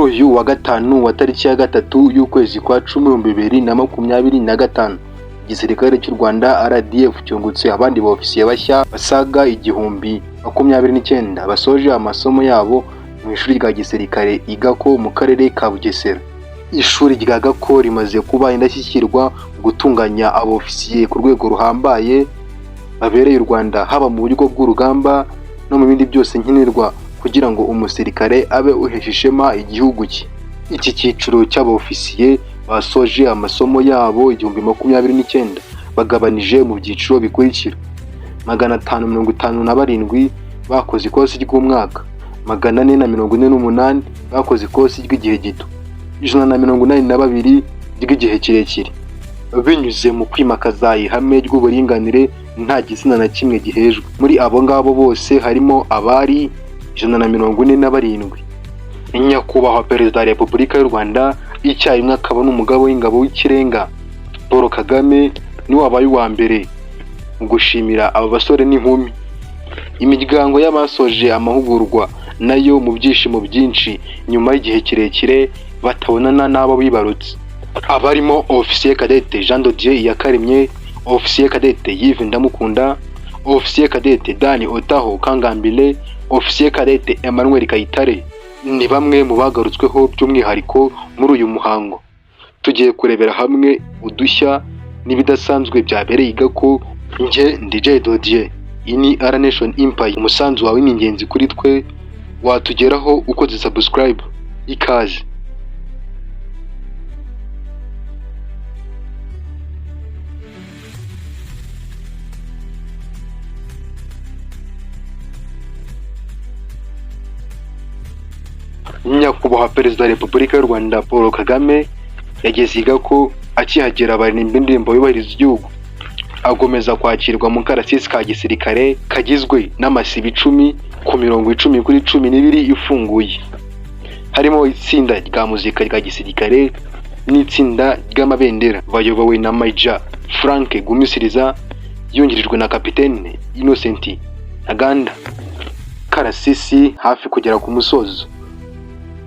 uyu wa gatanu wa tariki ya gatatu y'ukwezi kwa 10/2025 igisirikare cy'u Rwanda RDF cyungutse abandi baofisiye bashya basaga 1029 basoje amasomo yabo mu ishuri rya gisirikare igako mu karere ka Bugesera. Ishuri rya Gako rimaze kuba indashyikirwa gutunganya abofisiye ku rwego ruhambaye babereye u Rwanda haba mu buryo bw'urugamba no mu bindi byose nkenerwa kugira ngo umusirikare abe uheshishema igihugu cye. Iki cyiciro cy'abofisiye basoje amasomo yabo 1029 bagabanije mu byiciro bikurikira: 557 bakoze ikosi ry'umwaka, 448 bakoze ikosi ry'igihe gito, 182 ry'igihe kirekire. Binyuze mu kwimakaza ihame ry'uburinganire nta gitsina na kimwe gihejwe. Muri abo ngabo bose harimo abari 147. Nyakubahwa Perezida wa Repubulika y'u Rwanda icyarimwe akaba n'umugabo w'ingabo w'ikirenga Paul Kagame ni wabaye uwa mbere mu gushimira aba basore n'inkumi. Imiryango y'abasoje amahugurwa nayo mu byishimo byinshi nyuma y'igihe kirekire batabonana n'abo bibarutse. Abarimo Officier Cadette Jean de Dieu Iyakaremye, Officier Cadette Yves Ndamukunda, Officier Cadette Dani Otaho Kangambile, Officier Cadette Emmanuel Kayitare ni bamwe mu bagarutsweho by'umwihariko muri uyu muhango. Tugiye kurebera hamwe udushya n'ibidasanzwe byabereye igako. Nje DJ Dodie, ini R Nation Empire. Umusanzu wawe ni ingenzi kuri twe, watugeraho ukoze subscribe. Ikaze. Nyakubahwa Perezida wa Repubulika y'u Rwanda Paul Kagame yageze igako akihagera baririmba indirimbo yubahiriza igihugu. Agomeza kwakirwa mu karasisi ka gisirikare kagizwe n'amasibi 10 ku mirongo 10 kuri 12 ifunguye. Harimo itsinda rya muzika rya gisirikare n'itsinda ry'amabendera bayobowe na Major Frank Gumisiriza yungirijwe na Kapitene Innocent Ntaganda. Karasisi hafi kugera ku musozo.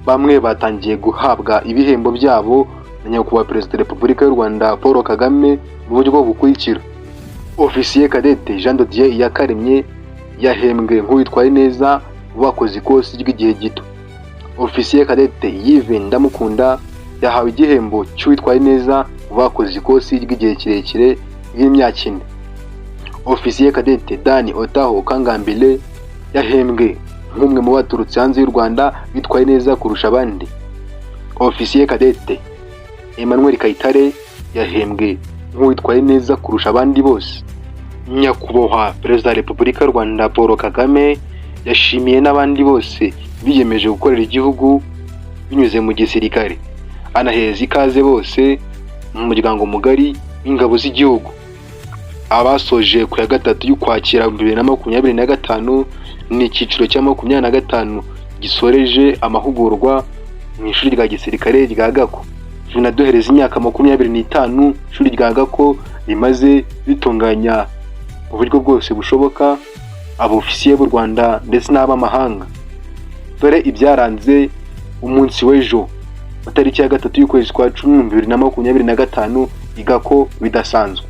Bamwe batangiye guhabwa ibihembo byabo na Nyakubahwa Perezida wa Repubulika y'u Rwanda Paul Kagame mu buryo bukurikira: Officier Cadette Jean de Dieu Iyakaremye yahembwe nk'uwitwaye neza bakoze ikosi ry'igihe gito. Officier Cadette Yves Ndamukunda yahawe igihembo cy'uwitwaye neza bakoze ikosi ry'igihe kirekire y'imyaka 4. Officier Cadette Dani Otaho Kangambile yahembwe nk'umwe mu baturutse hanze y'u Rwanda bitwaye neza kurusha abandi. Officier Cadette Emmanuel Kayitare yahembwe nk'uwitwaye neza kurusha abandi bose. Nyakubahwa Perezida wa Repubulika y'u Rwanda Paul Kagame yashimiye n'abandi bose biyemeje gukorera igihugu binyuze mu gisirikare. Anaheza ikaze bose mu muryango mugari w'ingabo z'igihugu. Abasoje ku ya gatatu y'Ukwakira 2025 ni icyiciro cya 25 gisoreje amahugurwa mu ishuri rya gisirikare rya Gako. Tunaduhereza imyaka 25 ishuri rya Gako rimaze bitunganya mu buryo bwose bushoboka abofisiye b'u Rwanda ndetse n'abamahanga. Dore ibyaranze umunsi w'ejo wa tariki ya gatatu y'ukwezi kwa 10/2025 igako bidasanzwe.